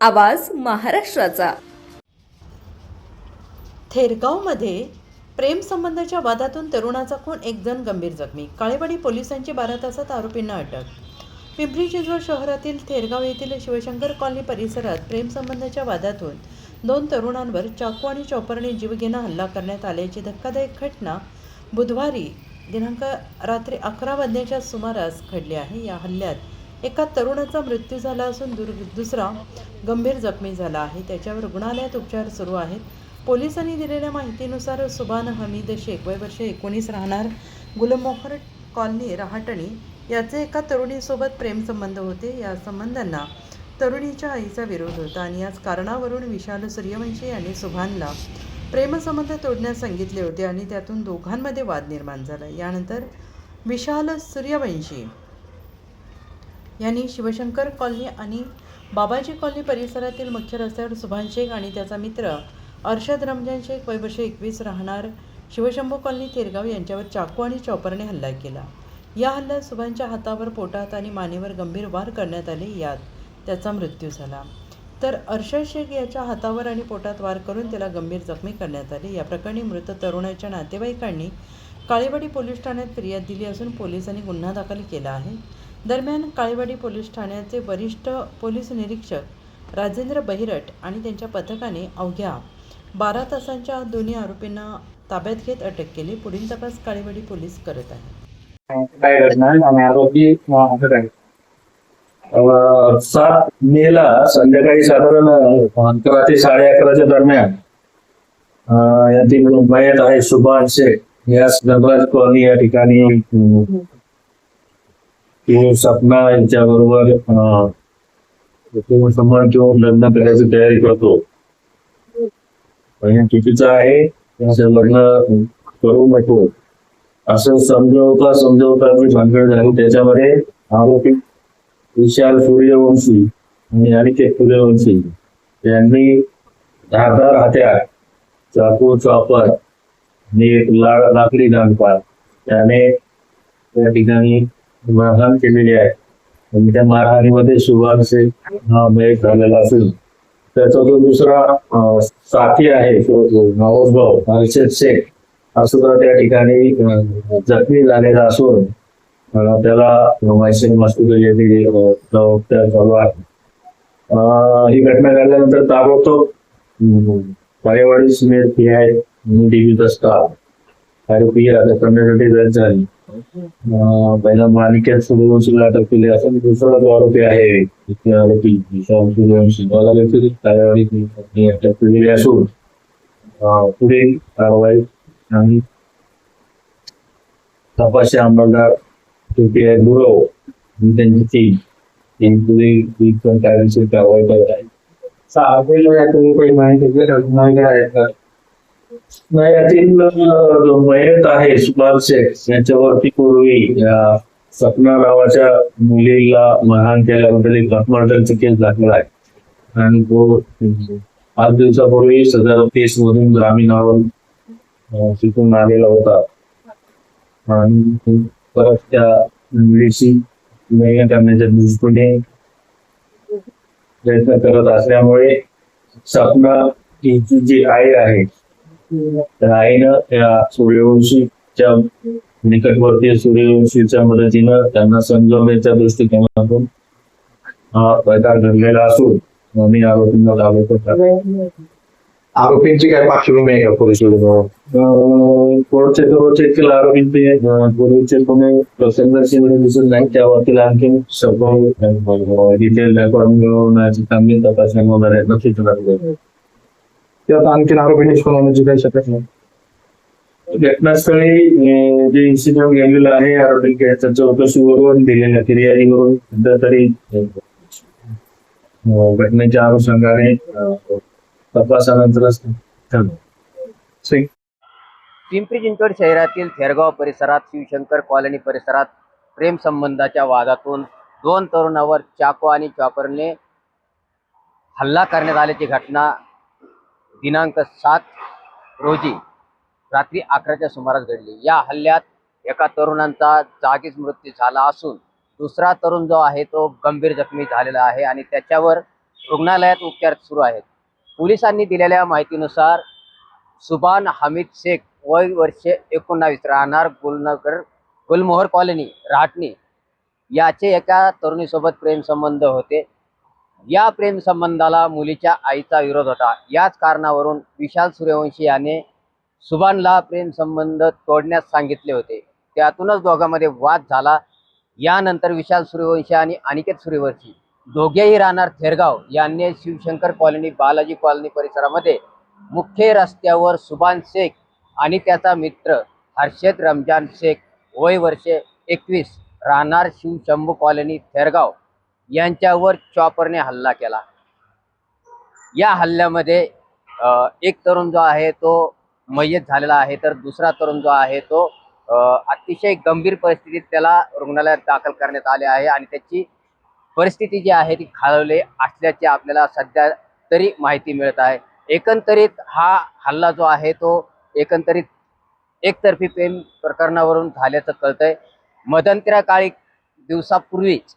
आवाज महाराष्ट्राचा. थेरगावमध्ये प्रेमसंबंधाच्या वादातून तरुणाचा खून, एक जण गंभीर जखमी. काळेवाडी पोलिसांची 12 तासात आरोपींना अटक. पिंपरी चिंचवड शहरातील थेरगाव येथील शिवशंकर कॉलनी परिसरात प्रेमसंबंधाच्या वादातून 2 तरुणांवर चाकू आणि चॉपरने जीवघेणा हल्ला करण्यात आल्याची धक्कादायक घटना बुधवारी दिनांक रात्री 11 वाजण्याच्या सुमारास घडली आहे. या हल्ल्यात एका तरुणाचा मृत्यू झाला असून दुसरा गंभीर जखमी झाला आहे. त्याच्यावर रुग्णालयात उपचार सुरू आहेत. पोलिसांनी दिलेल्या माहितीनुसार सुभान हमीद शेख, वय वर्ष 19, राहणार गुलमोहर कॉलनी, रहाटणी, याचे एका तरुणीसोबत प्रेमसंबंध होते. या संबंधांना तरुणीच्या आईचा विरोध होता आणि याच कारणावरून विशाल सूर्यवंशी यांनी सुभानला प्रेमसंबंध तोडण्यास सांगितले होते आणि त्यातून दोघांमध्ये वाद निर्माण झाला. यानंतर विशाल सूर्यवंशी यांनी शिवशंकर कॉलनी आणि बाबाजी कॉलनी परिसरातील मुख्य रस्त्यावर सुभान शेख आणि त्याचा मित्र अर्शद रमजान शेख, वय वर्ष 21, राहणार शिवशंभू कॉलनी, थेरगाव, यांच्यावर चाकू आणि चॉपरने हल्ला केला. या हल्ल्यात सुभानच्या हातावर, पोटात आणि मानेवर गंभीर वार करण्यात आले. यात त्याचा मृत्यू झाला. तर अर्शद शेख याच्या हातावर आणि पोटात वार करून त्याला गंभीर जखमी करण्यात आले. या प्रकरणी मृत तरुणाच्या नातेवाईकांनी काळेवाडी पोलीस ठाण्यात फिर्याद दिली असून पोलिसांनी गुन्हा दाखल केला आहे. दरम्यान काळेवाडी पोलीस ठाण्याचे वरिष्ठ पोलीस निरीक्षक राजेंद्र बहिरट आणि त्यांच्या पथकाने अवघ्या 12 तासांच्या आत दोन्ही आरोपींना ताब्यात घेत अटक केली. पुढील तपास काळेवाडी पोलीस करत आहेत. काय घटना आहे आणि आरोपी अटक आहे. 7 मेला संध्याकाळी साधारण 11 ते 11:30 दरम्यान यातील मयत आहे सुभान शेख, या गणराज कॉलनी या ठिकाणी सपना यांच्याबरोबर संबंध किंवा लग्न करायची तयारी करतो. चुकीचं आहे, त्याचं लग्न करू नको असं समजवता भानगड झाली. त्याच्यामध्ये आरोपी विशाल सूर्यवंशी आणि अनिकेत सूर्यवंशी यांनी धारदार हत्यार, चाकू, चॉपर आणि एक लाकडी दांडपा त्याने त्या ठिकाणी मारहाण केलेली आहे. आणि त्या मारहाणीमध्ये सुभान शेख हा मयत झालेला असेल. त्याचा जो दुसरा साथी आहे नवाजभाऊ अर्शद शेख हा सुद्धा त्या ठिकाणी जखमी झालेला असून त्याला हॉस्पिटल येथे उपचार चालू आहे. ही घटना घडल्यानंतर ताबडतोब Kalewadi senior PI DB staff आरोपी अटक करण्यासाठी जज झाली. पहिला अनिकेत सूर्यवंशीला अटक केली असून दुसरा जो आरोपी आहे आरोपी सूर्यवंशी अटक केलेली असून पुढील कारवाई आणि तपासी अंमलदार PI गुरव त्यांची टीम पुढील कायदेशीर कारवाई करत आहे. यातील मयत आहे सुभान शेख यांच्यावरती पूर्वी सपना नावाच्या मुलीला मारहाण केल्याबद्दल एक मर्डरचा केस दाखल आहे आणि तो 5 दिवसापूर्वी सदर 30 मधून ग्रामीणावर शिकून आलेला होता आणि परत त्या मुलीशी लग्न करण्याच्या दृष्टीने प्रयत्न करत असल्यामुळे सपना हिची जी आई आहे त्या आईनं त्या सूर्यवंशीच्या निकटवर्तीय सूर्यवंशीच्या मदतीनं त्यांना समजवण्याच्या दृष्टिकोनातून हा प्रकार घडलेला असून आम्ही आरोपींना ताब्यात घेतला. आरोपींची काय पार्श्वभूमी आहे का पोलीस कोर्टचे केलं आरोपींचे पूर्वीचे कोणी प्रसंगाशी दिसून नाही. त्यावरती आणखी डिटेल रेकॉर्ड मिळवण्याची चांगली तपासणी वगैरे नक्कीच लागली. त्यात आणखीन आरोपी निष्पन्न होण्याची काही शक्यता नाही. घटनास्थळी जे इन्सिडेंट गेलेलं आहे आरोपी चौकशीवरून दिलेल्या फिर्यादीवरून सध्या तरी घटनेच्या अनुषंगाने तपासानंतरच पिंपरी चिंचवड शहरातील थेरगाव परिसरात शिवशंकर कॉलनी परिसरात प्रेम संबंधाच्या वादातून 2 तरुणांवर चाकू आणि चॉपरने हल्ला करण्यात आल्याची घटना दिनांक 7 रोजी रात्री 11च्या सुमारास घडली. या हल्ल्यात एका तरुणाचा जागीच मृत्यू झाला असून दुसरा तरुण जो आहे तो गंभीर जखमी झालेला आहे आणि त्याच्यावर रुग्णालयात उपचार सुरू आहेत. पोलिसांनी दिलेल्या माहितीनुसार सुभान हमीद शेख वय वर्ष 19 राहणार गुलमोहर कॉलनी राहटणी याचे एका तरुणीसोबत प्रेमसंबंध होते. या प्रेमसंबंधाला मुलीच्या आईचा विरोध होता. याच कारणावरून विशाल सूर्यवंशी याने सुभानला प्रेमसंबंध तोडण्यास सांगितले होते. त्यातूनच दोघांमध्ये वाद झाला. यानंतर विशाल सूर्यवंशी आणि अनिकेत सूर्यवंशी दोघेही राहणार थेरगाव यांनी शिवशंकर कॉलनी बालाजी कॉलनी परिसरामध्ये मुख्य रस्त्यावर सुभान शेख आणि त्याचा मित्र हर्षद रमजान शेख वय वर्ष 21 राहणार शिवशंभू कॉलनी थेरगाव यांच्यावर चॉपरने हल्ला केला. या हल्ल्यामध्ये एक तरुण जो आहे तो मयत झालेला आहे, तर दुसरा तरुण जो आहे तो अतिशय गंभीर परिस्थितीत त्याला रुग्णालयात दाखल करण्यात आले आहे आणि त्याची परिस्थिती जी आहे ती खालावली असल्याची आपल्याला सध्या तरी माहिती मिळत आहे. एकंदरीत हा हल्ला जो आहे तो एकंदरीत एकतर्फी प्रेम प्रकरणावरून झाल्याचं कळतंय. मध्यंतरी काळी दिवसापूर्वीच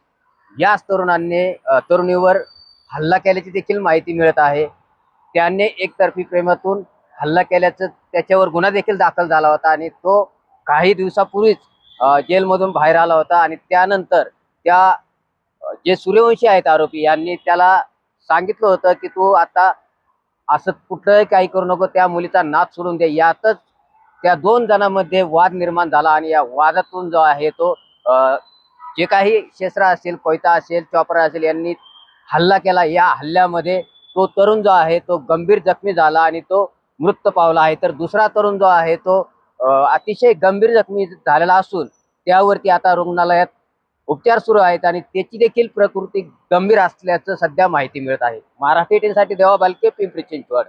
याच तरुणीवर हल्ला केल्याची देखील माहिती मिळत आहे. त्याने एकतर्फी प्रेमातून हल्ला केल्याचं त्याच्यावर गुन्हा देखील दाखल झाला होता आणि तो काही दिवसापूर्वीच जेलमधून बाहेर आला होता आणि त्यानंतर त्या जे सूर्यवंशी आहेत आरोपी यांनी त्याला सांगितलं होतं की तू आता असं कुठलंही काही करू नको, त्या मुलीचा नाद सोडून दे. यातच त्या दोन जणांमध्ये वाद निर्माण झाला आणि या वादातून जो आहे तो जे काही शस्त्र असेल, कोयता असेल, चॉपर असेल यांनी हल्ला केला. या हल्ल्यामध्ये तो तरुण जो आहे तो गंभीर जखमी झाला आणि तो मृत पावला आहे, तर दुसरा तरुण जो आहे तो अतिशय गंभीर जखमी झालेला असून त्यावरती आता रुग्णालयात उपचार सुरू आहेत आणि त्याची देखील प्रकृती गंभीर असल्याचं सध्या माहिती मिळत आहे. महाराष्ट्र 18 साठी देवा बालके, पिंपरी चिंचवड.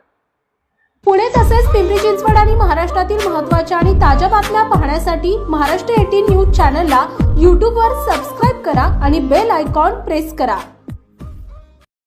पुणे तसेच पिंपरी चिंचवड आणि महाराष्ट्रातील महत्त्वाच्या आणि ताज्या बातम्या पाहण्यासाठी महाराष्ट्र 18 न्यूज चॅनलला यूट्यूबवर सबस्क्राईब करा आणि बेल आयकॉन प्रेस करा.